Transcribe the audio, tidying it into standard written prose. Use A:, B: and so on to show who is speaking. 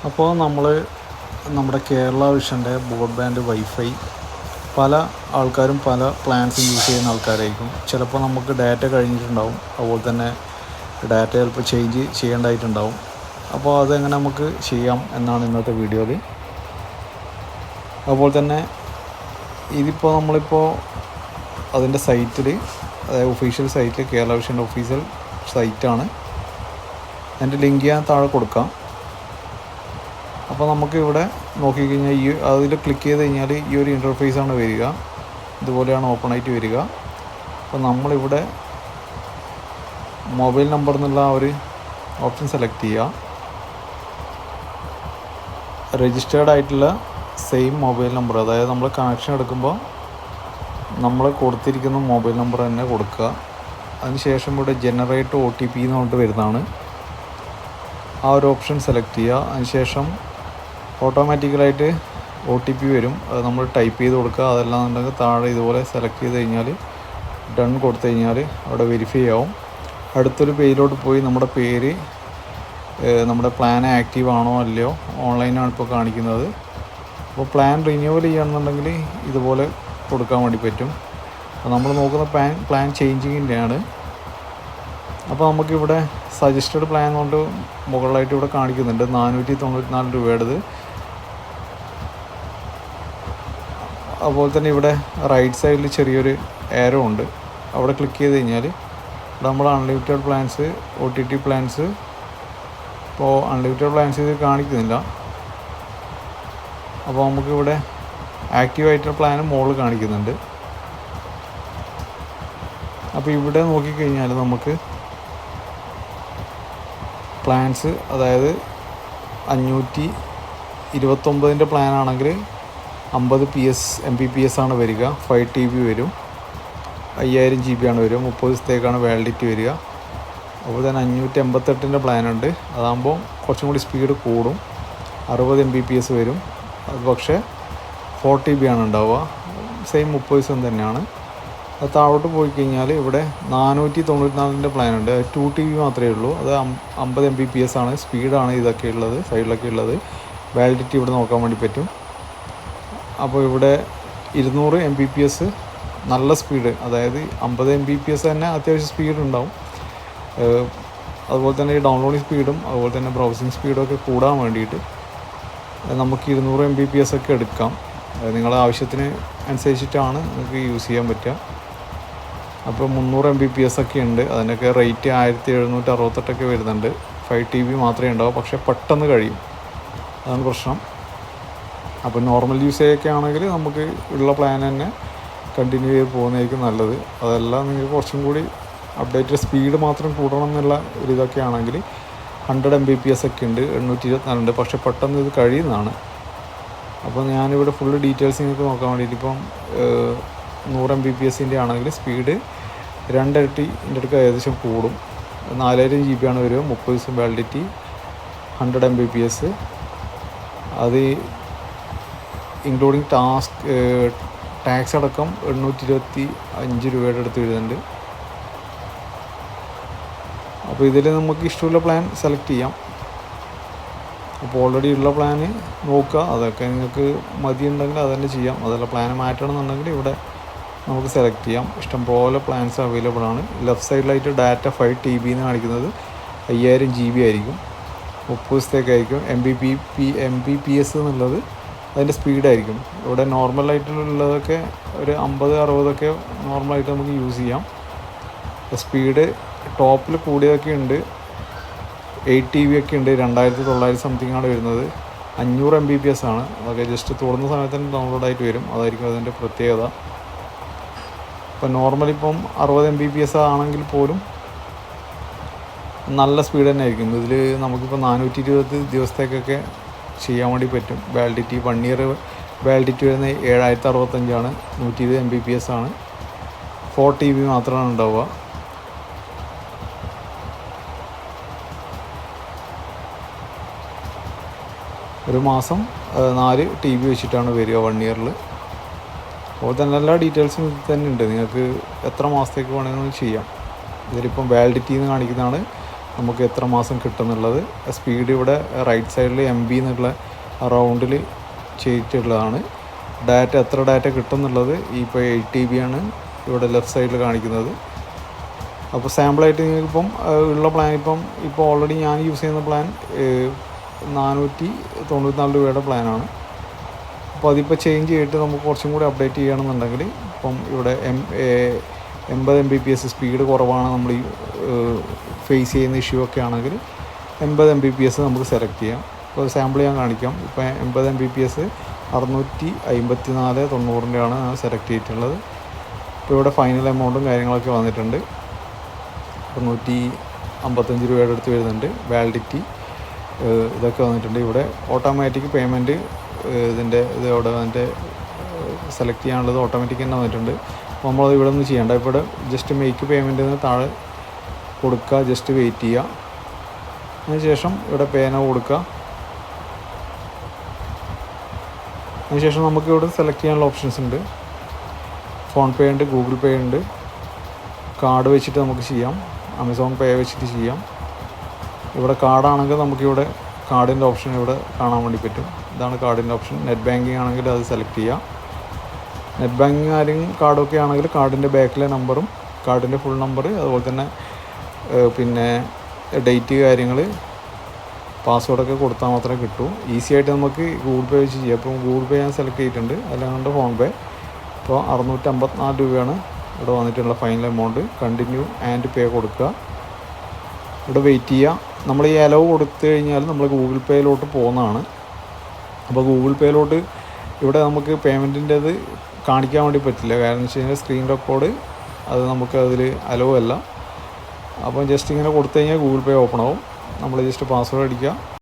A: അപ്പോൾ നമ്മുടെ Kerala വിഷൻ്റെ broadband wifi പല ആൾക്കാരും പല പ്ലാൻസും യൂസ് ചെയ്യുന്ന ആൾക്കാരായിരിക്കും. ചിലപ്പോൾ നമുക്ക് ഡാറ്റ കഴിഞ്ഞിട്ടുണ്ടാവും, അതുപോലെ തന്നെ ഡാറ്റ ചിലപ്പോൾ ചേഞ്ച് ചെയ്യേണ്ടതായിട്ടുണ്ടാവും. അപ്പോൾ അതെങ്ങനെ നമുക്ക് ചെയ്യാം എന്നാണ് ഇന്നത്തെ വീഡിയോയിൽ. അതുപോലെ തന്നെ ഇതിപ്പോൾ നമ്മളിപ്പോൾ അതിൻ്റെ സൈറ്റിൽ, അതായത് ഒഫീഷ്യൽ സൈറ്റിൽ, കേരള വിഷൻ്റെ ഒഫീഷ്യൽ സൈറ്റാണ്. അതിൻ്റെ ലിങ്ക് ഞാൻ താഴെ കൊടുക്കാം. അപ്പോൾ നമുക്ക് ഇവിടെ നോക്കിക്കഴിഞ്ഞാൽ അതിൽ ക്ലിക്ക് ചെയ്ത് കഴിഞ്ഞാൽ ഈ ഒരു ഇൻ്റർഫേസാണ് വരിക. ഇതുപോലെയാണ് ഓപ്പൺ ആയിട്ട് വരിക. അപ്പോൾ നമ്മളിവിടെ മൊബൈൽ നമ്പർ എന്നുള്ള ഒരു ഓപ്ഷൻ സെലക്ട് ചെയ്യുക. രജിസ്റ്റേർഡ് ആയിട്ടുള്ള സെയിം മൊബൈൽ നമ്പർ, അതായത് നമ്മൾ കണക്ഷൻ എടുക്കുമ്പോൾ നമ്മൾ കൊടുത്തിരിക്കുന്ന മൊബൈൽ നമ്പർ തന്നെ കൊടുക്കുക. അതിനുശേഷം ഇവിടെ ജനറേറ്റ് OTP എന്ന് പറഞ്ഞിട്ട് വരുന്നതാണ്. ആ ഒരു ഓപ്ഷൻ സെലക്ട് ചെയ്യുക. അതിനുശേഷം ഓട്ടോമാറ്റിക്കലായിട്ട് OTP വരും. അത് നമ്മൾ ടൈപ്പ് ചെയ്ത് കൊടുക്കുക. അതെല്ലാം ഉണ്ടെങ്കിൽ താഴെ ഇതുപോലെ സെലക്ട് ചെയ്ത് കഴിഞ്ഞാൽ ഡൺ കൊടുത്തു കഴിഞ്ഞാൽ അവിടെ വെരിഫൈ ആവും. അടുത്തൊരു പേജിലോട്ട് പോയി നമ്മുടെ പേര്, നമ്മുടെ പ്ലാൻ ആക്റ്റീവ് ആണോ അല്ലയോ, ഓൺലൈനാണ് ഇപ്പോൾ കാണിക്കുന്നത്. അപ്പോൾ പ്ലാൻ റിന്യൂവൽ ചെയ്യുകയാണെന്നുണ്ടെങ്കിൽ ഇതുപോലെ കൊടുക്കാൻ വേണ്ടി പറ്റും. അപ്പോൾ നമ്മൾ നോക്കുന്ന പ്ലാൻ ചേഞ്ചിങ്ങിൻ്റെയാണ്. അപ്പോൾ നമുക്കിവിടെ സജസ്റ്റഡ് പ്ലാൻ കൊണ്ട് മുകളിലായിട്ട് ഇവിടെ കാണിക്കുന്നുണ്ട് 494 രൂപയുടേത്. അതുപോലെ തന്നെ ഇവിടെ റൈറ്റ് സൈഡിൽ ചെറിയൊരു ഏരോ ഉണ്ട്. അവിടെ ക്ലിക്ക് ചെയ്ത് കഴിഞ്ഞാൽ നമ്മൾ അൺലിമിറ്റഡ് പ്ലാൻസ്, OTT പ്ലാൻസ്, ഇപ്പോൾ അൺലിമിറ്റഡ് പ്ലാൻസ് ഇത് കാണിക്കുന്നില്ല. അപ്പോൾ നമുക്കിവിടെ ആക്റ്റീവ് ആയിട്ടുള്ള പ്ലാനും മുകളിൽ കാണിക്കുന്നുണ്ട്. അപ്പോൾ ഇവിടെ നോക്കിക്കഴിഞ്ഞാൽ നമുക്ക് പ്ലാൻസ്, അതായത് 529 പ്ലാനാണെങ്കിൽ 50 Mbps ആണ് വരിക. 5 TB വരും. 5000 GB ആണ് വരിക. 30 ദിവസത്തേക്കാണ് വാലിഡിറ്റി വരിക. അതുപോലെ തന്നെ 588 പ്ലാനുണ്ട്. അതാകുമ്പോൾ കുറച്ചും കൂടി സ്പീഡ് കൂടും. 60 Mbps വരും. അത് പക്ഷേ 4 TB ആണ് ഉണ്ടാവുക. സെയിം 30 ദിവസം തന്നെയാണ്. അത് താഴോട്ട് പോയി കഴിഞ്ഞാൽ ഇവിടെ 494 പ്ലാനുണ്ട്. 2 TB മാത്രമേ ഉള്ളൂ. അത് 50 Mbps ആണ്. സ്പീഡാണ് ഇതൊക്കെ ഉള്ളത്, സൈഡിലൊക്കെ ഉള്ളത്. വാലിഡിറ്റി ഇവിടെ നോക്കാൻ വേണ്ടി പറ്റും. അപ്പോൾ ഇവിടെ 200 Mbps നല്ല സ്പീഡ്, അതായത് 50 Mbps തന്നെ അത്യാവശ്യം സ്പീഡ് ഉണ്ടാവും. അതുപോലെ തന്നെ ഈ ഡൗൺലോഡിങ് സ്പീഡും അതുപോലെ തന്നെ ബ്രൗസിങ് സ്പീഡും ഒക്കെ കൂടാൻ വേണ്ടിയിട്ട് നമുക്ക് 200 Mbps ഒക്കെ എടുക്കാം. നിങ്ങളുടെ ആവശ്യത്തിന് അനുസരിച്ചിട്ടാണ് നിങ്ങൾക്ക് യൂസ് ചെയ്യാൻ പറ്റുക. അപ്പോൾ 300 Mbps ഒക്കെ ഉണ്ട്. അതിനൊക്കെ റേറ്റ് 1768 വരുന്നുണ്ട്. 5 TB മാത്രമേ ഉണ്ടാവും, പക്ഷേ പെട്ടെന്ന് കഴിയും. അതാണ് പ്രശ്നം. അപ്പോൾ നോർമൽ യൂസേജൊക്കെ ആണെങ്കിൽ നമുക്ക് ഉള്ള പ്ലാൻ തന്നെ കണ്ടിന്യൂ ചെയ്ത് പോകുന്നതായിരിക്കും നല്ലത്. അതല്ല നിങ്ങൾക്ക് കുറച്ചും കൂടി അപ്ഡേറ്റഡ് സ്പീഡ് മാത്രം കൂടണം എന്നുള്ള ഒരു ഇതൊക്കെ ആണെങ്കിൽ 100 Mbps ഒക്കെ ഉണ്ട്, 824 ഉണ്ട്. പക്ഷേ പെട്ടെന്ന് ഇത് കഴിയുന്നതാണ്. അപ്പോൾ ഞാനിവിടെ ഫുള്ള് ഡീറ്റെയിൽസ് നിങ്ങൾക്ക് നോക്കാൻ വേണ്ടിയിട്ട് ഇപ്പം 100 Mbpsൻ്റെ ആണെങ്കിൽ സ്പീഡ് 2 ഇരട്ടിൻ്റെ അടുക്ക് ഏകദേശം കൂടും. 4000 GB ആണ് വരിക. 30 ദിവസം വാലിഡിറ്റി. 100 Mbps. അത് ഇൻക്ലൂഡിങ് ടാക്സ് അടക്കം 825 രൂപയുടെ അടുത്ത് വരുന്നുണ്ട്. അപ്പോൾ ഇതിൽ നമുക്ക് ഇഷ്ടമുള്ള പ്ലാൻ സെലക്ട് ചെയ്യാം. അപ്പോൾ ഓൾറെഡി ഉള്ള പ്ലാന് നോക്കുക. അതൊക്കെ നിങ്ങൾക്ക് മതിയുണ്ടെങ്കിൽ അത് തന്നെ ചെയ്യാം. അതല്ല പ്ലാൻ മാറ്റണം എന്നുണ്ടെങ്കിൽ ഇവിടെ നമുക്ക് സെലക്ട് ചെയ്യാം. ഇഷ്ടംപോലെ പ്ലാൻസ് അവൈലബിൾ ആണ്. ലെഫ്റ്റ് സൈഡിലായിട്ട് ഡാറ്റ 5 TB എന്ന് കാണിക്കുന്നത് 5000 GB ആയിരിക്കും. 30 ദിവസത്തേക്കായിരിക്കും. Mbps എന്നുള്ളത് അതിൻ്റെ സ്പീഡായിരിക്കും. ഇവിടെ നോർമലായിട്ടുള്ളതൊക്കെ ഒരു 50-60 നോർമലായിട്ട് നമുക്ക് യൂസ് ചെയ്യാം. സ്പീഡ് ടോപ്പിൽ കൂടിയതൊക്കെ ഉണ്ട്. 8 TB ഒക്കെ ഉണ്ട്. 2900 സംതിങ് ആണ് വരുന്നത്. 500 Mbps ആണ്. അതൊക്കെ ജസ്റ്റ് തുറന്ന സമയത്ത് തന്നെ ഡൗൺലോഡായിട്ട് വരും. അതായിരിക്കും അതിൻ്റെ പ്രത്യേകത. ഇപ്പോൾ നോർമലിപ്പം 60 Mbps ആണെങ്കിൽ പോലും നല്ല സ്പീഡ് തന്നെ ആയിരിക്കും. ഇതിൽ നമുക്കിപ്പോൾ 420 ദിവസത്തേക്കൊക്കെ ചെയ്യാൻ വേണ്ടി പറ്റും. വാലിഡിറ്റി 1 ഇയർ വാലിഡിറ്റി വരുന്ന 7065 ആണ്. 120 Mbps ആണ്. 4 TB മാത്രമാണ് ഉണ്ടാവുക. ഒരു മാസം 4 TB വെച്ചിട്ടാണ് വരിക 1 ഇയറിൽ. അപ്പോൾ തന്നെ എല്ലാ ഡീറ്റെയിൽസും ഇതിൽ തന്നെ ഉണ്ട്. നിങ്ങൾക്ക് എത്ര മാസത്തേക്ക് വേണമെങ്കിലും ചെയ്യാം. ഇതിലിപ്പം വാലിഡിറ്റി എന്ന് കാണിക്കുന്നതാണ് നമുക്ക് എത്ര മാസം കിട്ടുന്നുള്ളത്. സ്പീഡ് ഇവിടെ റൈറ്റ് സൈഡിൽ MB എന്നുള്ള റൗണ്ടിൽ ചെയ്തിട്ടുള്ളതാണ്. ഡാറ്റ എത്ര ഡാറ്റ കിട്ടുന്നുള്ളത് ഇപ്പോൾ 8 GB ആണ് ഇവിടെ ലെഫ്റ്റ് സൈഡിൽ കാണിക്കുന്നത്. അപ്പോൾ സാമ്പിളായിട്ട് നിങ്ങൾക്കിപ്പം ഉള്ള പ്ലാൻ ഇപ്പോൾ ഓൾറെഡി ഞാൻ യൂസ് ചെയ്യുന്ന പ്ലാൻ 494 രൂപയുടെ പ്ലാനാണ്. അപ്പോൾ അതിപ്പോൾ ചേഞ്ച് ചെയ്തിട്ട് നമുക്ക് കുറച്ചും കൂടി അപ്ഡേറ്റ് ചെയ്യണമെന്നുണ്ടെങ്കിൽ ഇപ്പം ഇവിടെ 80 Mbps സ്പീഡ് കുറവാണ്, നമ്മൾ ഈ ഫേസ് ചെയ്യുന്ന ഇഷ്യൂ ഒക്കെ ആണെങ്കിൽ 80 Mbps നമുക്ക് സെലക്ട് ചെയ്യാം. ഇപ്പോൾ സാമ്പിൾ ഞാൻ കാണിക്കാം. ഇപ്പോൾ 80 Mbps 654.90 ഞാൻ സെലക്ട് ചെയ്തിട്ടുള്ളത്. ഇപ്പോൾ ഇവിടെ ഫൈനൽ എമൗണ്ടും കാര്യങ്ങളൊക്കെ വന്നിട്ടുണ്ട്. 155 രൂപയുടെ അടുത്ത് വരുന്നുണ്ട്. വാലിഡിറ്റി ഇതൊക്കെ വന്നിട്ടുണ്ട്. ഇവിടെ ഓട്ടോമാറ്റിക് പേയ്മെൻറ്റ് ഇതിൻ്റെ അവിടെ അതിൻ്റെ സെലക്ട് ചെയ്യാനുള്ളത് ഓട്ടോമാറ്റിക് തന്നെ വന്നിട്ടുണ്ട്. അപ്പോൾ നമ്മളത് ഇവിടെ ഒന്നും ചെയ്യേണ്ട. ഇവിടെ ജസ്റ്റ് മേക്ക് പേയ്മെൻറ്റിന് താഴെ കൊടുക്കുക, ജസ്റ്റ് വെയിറ്റ് ചെയ്യുക. അതിനുശേഷം ഇവിടെ പേന കൊടുക്കുക. അതിനുശേഷം നമുക്ക് ഇവിടെ സെലക്ട് ചെയ്യാനുള്ള ഓപ്ഷൻസ് ഉണ്ട്. ഫോൺ പേ ഉണ്ട്, ഗൂഗിൾ പേ ഉണ്ട്, കാർഡ് വെച്ചിട്ട് നമുക്ക് ചെയ്യാം, ആമസോൺ പേ വെച്ചിട്ട് ചെയ്യാം. ഇവിടെ കാർഡാണെങ്കിൽ നമുക്കിവിടെ കാർഡിൻ്റെ ഓപ്ഷൻ ഇവിടെ കാണാൻ വേണ്ടി പറ്റും. ഇതാണ് കാർഡിൻ്റെ ഓപ്ഷൻ. നെറ്റ് ബാങ്കിങ് ആണെങ്കിൽ അത് സെലക്ട് ചെയ്യാം. നെറ്റ് ബാങ്കിങ് ആരെങ്കിലും കാർഡൊക്കെ ആണെങ്കിൽ കാർഡിൻ്റെ ബാക്കിലെ നമ്പറും കാർഡിൻ്റെ ഫുൾ നമ്പർ, അതുപോലെ തന്നെ പിന്നെ ഡേറ്റ്, കാര്യങ്ങൾ, പാസ്വേഡൊക്കെ കൊടുത്താൽ മാത്രമേ കിട്ടൂ. ഈസി ആയിട്ട് നമുക്ക് ഗൂഗിൾ പേ വെച്ച് ചെയ്യാം. അപ്പോൾ ഗൂഗിൾ പേ ഞാൻ സെലക്ട് ചെയ്തിട്ടുണ്ട്, അല്ലാണ്ട് ഫോൺ പേ. അപ്പോൾ 654 രൂപയാണ് ഇവിടെ വന്നിട്ടുള്ള final amount. Continue and pay കൊടുക്കുക. ഇവിടെ വെയിറ്റ് ചെയ്യുക. നമ്മൾ ഈ അലവ് കൊടുത്തു കഴിഞ്ഞാൽ നമ്മൾ ഗൂഗിൾ പേയിലോട്ട് പോകുന്നതാണ്. അപ്പോൾ ഗൂഗിൾ പേയിലോട്ട് ഇവിടെ നമുക്ക് പേയ്മെൻറ്റിൻ്റെത് കാണിക്കാൻ വേണ്ടി പറ്റില്ല. കാരണം വെച്ച് കഴിഞ്ഞാൽ സ്ക്രീൻ റെക്കോർഡ് അത് നമുക്ക് അതിൽ അലവ് അല്ല. അപ്പം ജസ്റ്റ് ഇങ്ങനെ കൊടുത്തു കഴിഞ്ഞാൽ ഗൂഗിൾ പേ ഓപ്പൺ ആവും. നമ്മൾ ജസ്റ്റ് പാസ്വേഡ് അടിക്കുക.